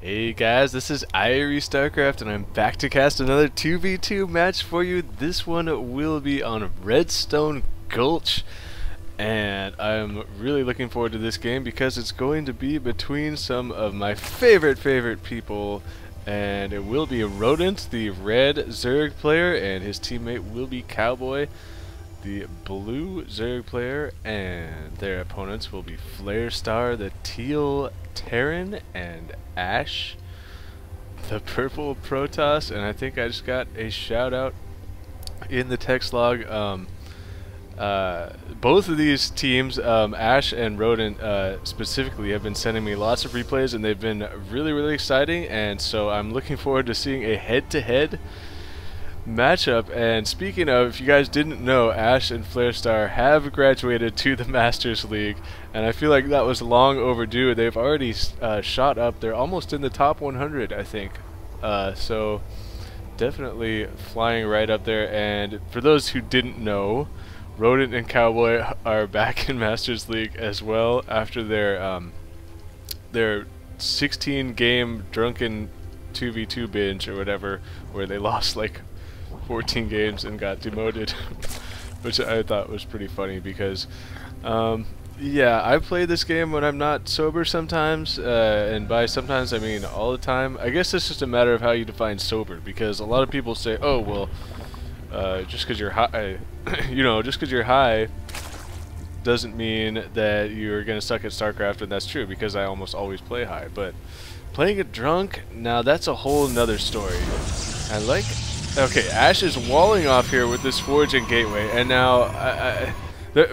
Hey guys, this is IrieStarcraft and I'm back to cast another 2v2 match for you. This one will be on Stone Gulch, and I'm really looking forward to this game because it's going to be between some of my favorite people, and it will be RoDent, the red Zerg player, and his teammate will be Kowboy, the blue Zerg player, and their opponents will be FlareStar, the teal Terran, and Ash, the purple Protoss. And I think I just got a shout out in the text log. Both of these teams, Ash and RoDent specifically, have been sending me lots of replays, and they've been really exciting, and so I'm looking forward to seeing a head-to-head matchup. And speaking of, if you guys didn't know, Ash and FlareStar have graduated to the Masters League, and I feel like that was long overdue. They've already shot up. They're almost in the top 100, I think. So definitely flying right up there. And for those who didn't know, RoDent and Kowboy are back in Masters League as well after their 16-game drunken 2v2 binge or whatever, where they lost like 14 games and got demoted, which I thought was pretty funny because, yeah, I play this game when I'm not sober sometimes, and by sometimes I mean all the time. I guess it's just a matter of how you define sober, because a lot of people say, oh, well, just because you're high, you know, just because you're high doesn't mean that you're going to suck at StarCraft, and that's true, because I almost always play high. But playing it drunk, now that's a whole nother story. Okay, Ash is walling off here with this Forge and Gateway, and now,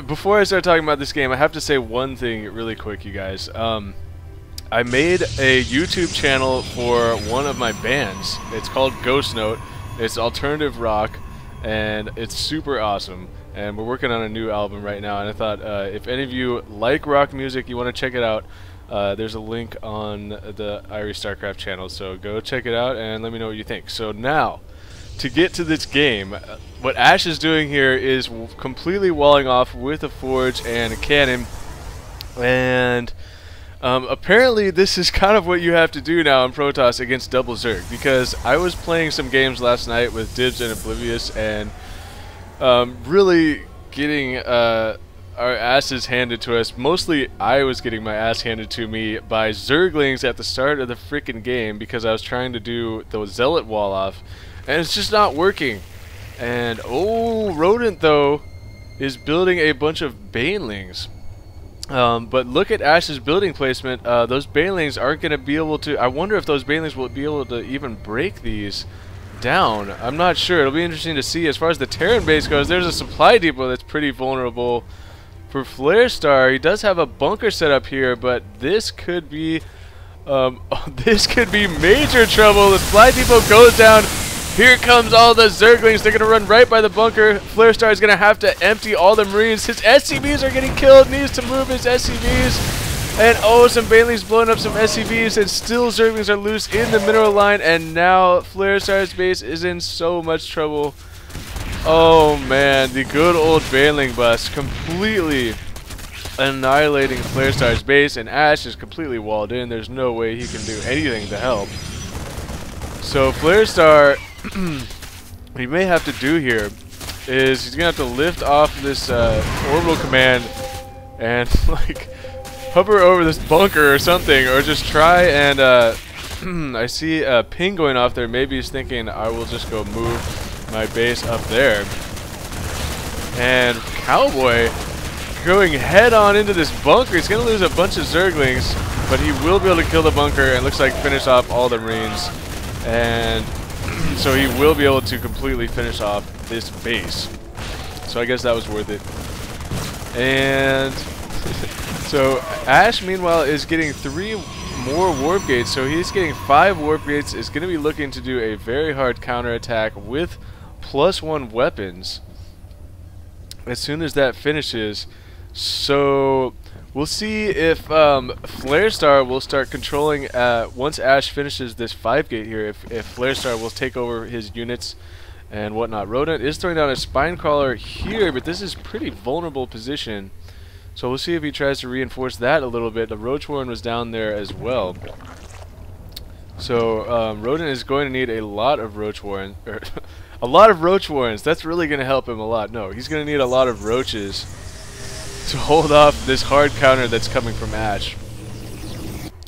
before I start talking about this game, I have to say one thing really quick, you guys. I made a YouTube channel for one of my bands. It's called Ghost Note. It's alternative rock, and it's super awesome. And we're working on a new album right now, and I thought if any of you like rock music, you want to check it out, there's a link on the IrieStarcraft channel, so go check it out and let me know what you think. So now, to get to this game, what Ash is doing here is completely walling off with a Forge and a cannon, and apparently this is kind of what you have to do now in Protoss against double Zerg, because I was playing some games last night with Dibs and Oblivious, and really getting our asses handed to us. Mostly I was getting my ass handed to me by Zerglings at the start of the freaking game because I was trying to do the Zealot wall off, and it's just not working. And oh, RoDent though is building a bunch of Banelings. But look at Ash's building placement. Those Banelings aren't going to be able to... I wonder if those Banelings will be able to even break these down. I'm not sure. It'll be interesting to see. As far as the Terran base goes, there's a supply depot that's pretty vulnerable for FlareStar. He does have a bunker set up here, but this could be this could be major trouble. The supply depot goes down. Here comes all the Zerglings. They're gonna run right by the bunker. FlareStar is gonna have to empty all the Marines. His SCVs are getting killed. Needs to move his SCVs. And oh, some Banelings blowing up some SCVs, and still Zerglings are loose in the mineral line, and now FlareStar's base is in so much trouble. Oh man, the good old Baneling bust completely annihilating FlareStar's base, and Ash is completely walled in. There's no way he can do anything to help. So FlareStar, what he may have to do here is he's gonna have to lift off this orbital command and like hover over this bunker or something, or just try and I see a ping going off there. Maybe he's thinking I will just go move my base up there. And Kowboy going head on into this bunker. He's gonna lose a bunch of Zerglings, but he will be able to kill the bunker and looks like finish off all the Marines. And so he will be able to completely finish off this base. So I guess that was worth it. And so Ash, meanwhile, is getting 3 more warp gates. So he's getting 5 warp gates. Is going to be looking to do a very hard counterattack with +1 weapons as soon as that finishes. So we'll see if FlareStar will start controlling once Ash finishes this 5-gate here, if FlareStar will take over his units and whatnot. RoDent is throwing down a Spine Crawler here, but this is pretty vulnerable position. So we'll see if he tries to reinforce that a little bit. The Roach Warren was down there as well. So RoDent is going to need a lot of roach warrens, or a lot of roach warrens. That's really going to help him a lot. No, he's going to need a lot of roaches to hold off this hard counter that's coming from Ash.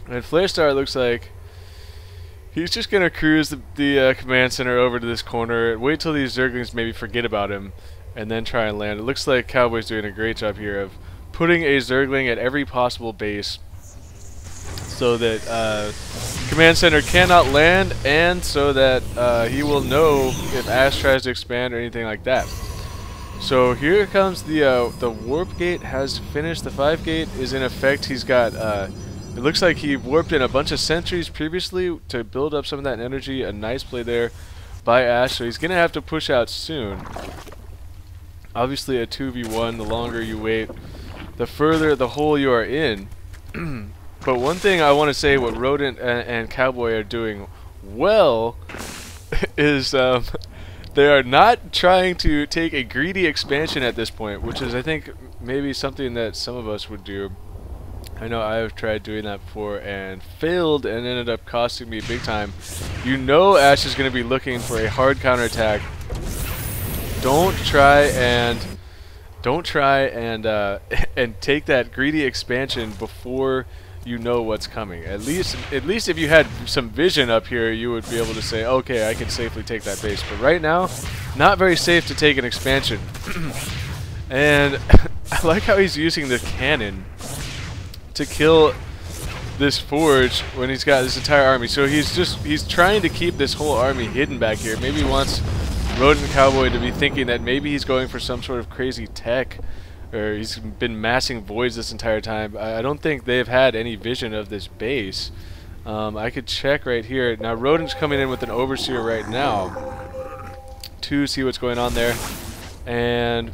And FlareStar looks like he's just going to cruise the command center over to this corner, wait till these Zerglings maybe forget about him, and then try and land. It looks like Kowboy's doing a great job here of putting a Zergling at every possible base so that command center cannot land, and so that he will know if Ash tries to expand or anything like that. So here comes the warp gate has finished. The 5 gate is in effect. He's got it looks like he warped in a bunch of sentries previously to build up some of that energy. A nice play there by Ash. So he's gonna have to push out soon. Obviously a 2v1, the longer you wait, the further the hole you are in. But one thing I want to say, what RoDent and Kowboy are doing well is they are not trying to take a greedy expansion at this point, which is, I think, maybe something that some of us would do. I know I've tried doing that before and failed and ended up costing me big time. You know Ash is going to be looking for a hard counterattack. Don't try and and take that greedy expansion before you know what's coming. At least if you had some vision up here, you would be able to say, okay, I can safely take that base. But right now, not very safe to take an expansion. And I like how he's using the cannon to kill this forge when he's got this entire army. So he's trying to keep this whole army hidden back here. Maybe he wants RoDent Kowboy to be thinking that maybe he's going for some sort of crazy tech, or he's been massing voids this entire time. I don't think they've had any vision of this base. I could check right here. Now RoDent's coming in with an overseer right now to see what's going on there. And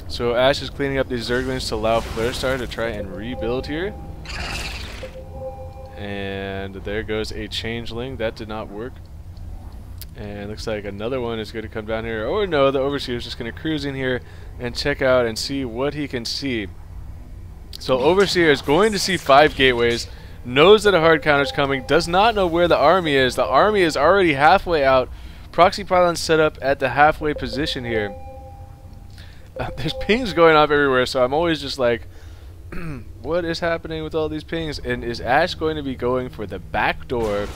so Ash is cleaning up these Zerglings to allow FlareStar to try and rebuild here. And there goes a changeling. That did not work. And looks like another one is going to come down here. Or no, the Overseer is just going to cruise in here and check out and see what he can see. So Overseer is going to see 5 gateways, knows that a hard counter is coming, does not know where the army is. The army is already halfway out. Proxy pylons set up at the halfway position here. There's pings going off everywhere, so I'm always just like, what is happening with all these pings? And is Ash going to be going for the back door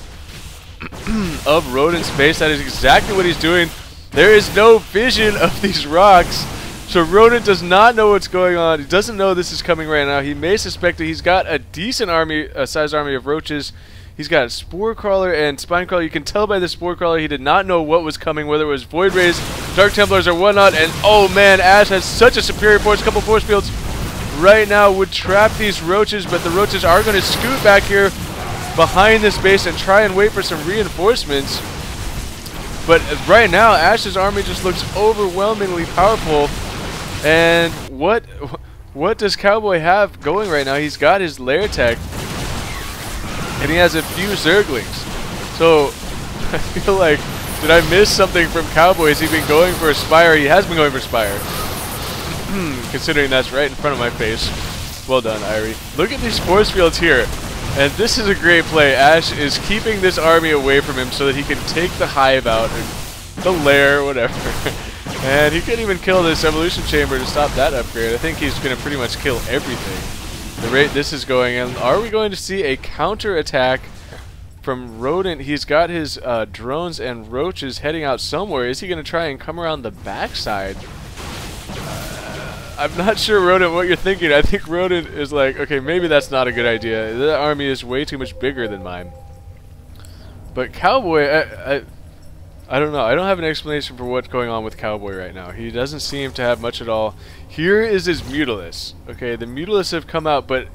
of RoDent's base? That is exactly what he's doing. There is no vision of these rocks, so RoDent does not know what's going on. He doesn't know this is coming right now. He may suspect that he's got a decent army, a sized army of roaches. He's got a Spore Crawler and Spine Crawler. You can tell by the Spore Crawler he did not know what was coming, whether it was Void Rays, Dark Templars, or whatnot. And oh man, Ash has such a superior force. A couple force fields right now would trap these roaches, but the roaches are going to scoot back here behind this base and try and wait for some reinforcements. But right now, Ash's army just looks overwhelmingly powerful. And what does Kowboy have going right now? He's got his lair tech, and he has a few Zerglings. So I feel like, did I miss something from Kowboy? Has he been going for a Spire? He has been going for Spire. Considering that's right in front of my face. Well done, Irie. Look at these force fields here. And this is a great play. Ash is keeping this army away from him so that he can take the hive out, or the lair, whatever. And he couldn't even kill this evolution chamber to stop that upgrade. I think he's going to pretty much kill everything. The rate this is going, and are we going to see a counter attack from RoDent? He's got his drones and roaches heading out somewhere. Is he going to try and come around the backside? I'm not sure, RoDent, what you're thinking. I think RoDent is like, okay, maybe that's not a good idea. That army is way too much bigger than mine. But Kowboy, I don't know. I don't have an explanation for what's going on with Kowboy right now. He doesn't seem to have much at all. Here is his Mutalisk. Okay, the Mutalisk have come out, but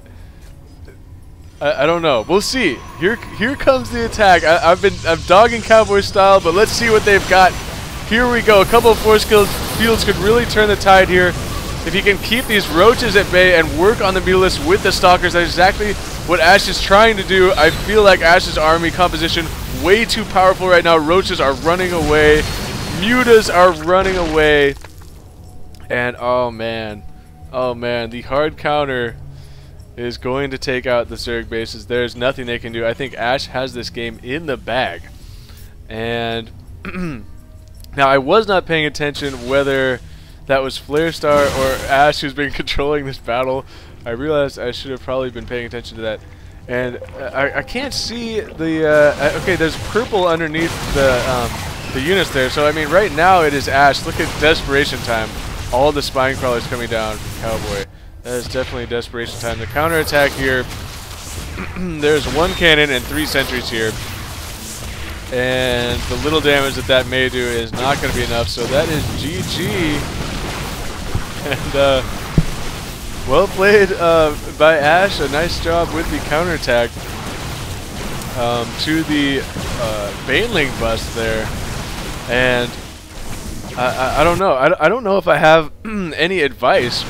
I don't know. We'll see. Here comes the attack. I'm dogging Kowboy style, but let's see what they've got. Here we go. A couple of force fields could really turn the tide here. If he can keep these roaches at bay and work on the Mutalisk with the Stalkers, that's exactly what Ash is trying to do. I feel like Ash's army composition way too powerful right now. Roaches are running away. Mutas are running away. And oh man, the hard counter is going to take out the Zerg bases. There's nothing they can do. I think Ash has this game in the bag. And now I was not paying attention whether that was FlareStar or Ash who's been controlling this battle. I realized I should have probably been paying attention to that. And I can't see the okay, there's purple underneath the units there. So I mean, right now it is Ash. Look at desperation time. All the spine crawlers coming down from Kowboy. That is definitely desperation time. The counterattack here. There's 1 cannon and 3 sentries here. And the little damage that may do is not going to be enough. So that is GG. And well played by Ash. A nice job with the counterattack to the Baneling bust there. And I don't know. I don't know if I have any advice.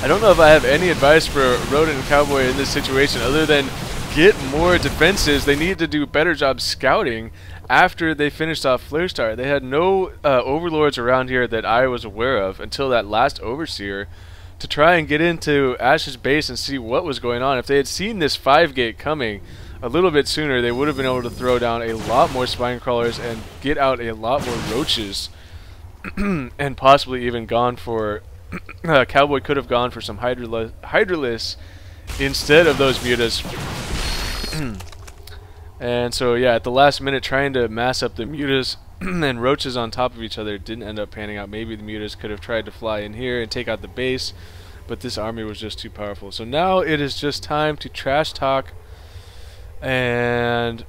I don't know if I have any advice for RoDent and Kowboy in this situation other than get more defenses. They need to do a better job scouting after they finished off FlareStar. They had no overlords around here that I was aware of until that last overseer to try and get into Ash's base and see what was going on. If they had seen this 5-gate coming a little bit sooner, they would have been able to throw down a lot more spine crawlers and get out a lot more roaches and possibly even gone for Kowboy could have gone for some Hydralisk instead of those mutas. And so yeah, at the last minute trying to mass up the mutas and roaches on top of each other didn't end up panning out. Maybe the mutas could have tried to fly in here and take out the base, but this army was just too powerful. So now it is just time to trash talk, and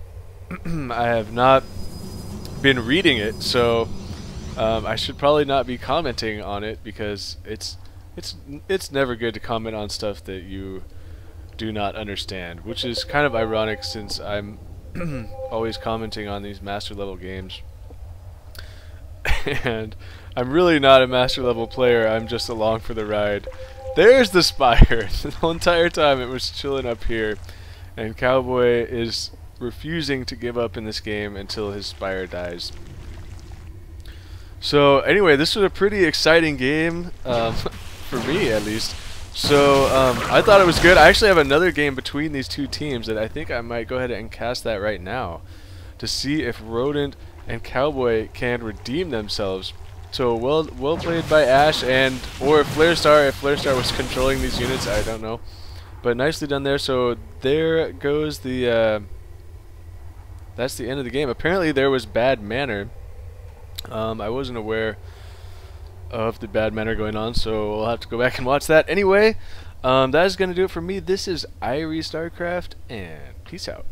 I have not been reading it, so I should probably not be commenting on it because it's never good to comment on stuff that you do not understand, which is kind of ironic since I'm always commenting on these master level games. And I'm really not a master level player, I'm just along for the ride. There's the spire. The whole entire time it was chilling up here, and Kowboy is refusing to give up in this game until his spire dies. So anyway, this was a pretty exciting game, for me at least. So I thought it was good. I actually have another game between these two teams that I think I might go ahead and cast that right now to see if RoDent and Kowboy can redeem themselves. So well played by Ash and or FlareStar. If FlareStar was controlling these units, I don't know, but nicely done there. So there goes the that's the end of the game. Apparently there was bad manner. I wasn't aware of the bad manner going on, so we'll have to go back and watch that. Anyway, that is going to do it for me. This is IrieStarcraft, and peace out.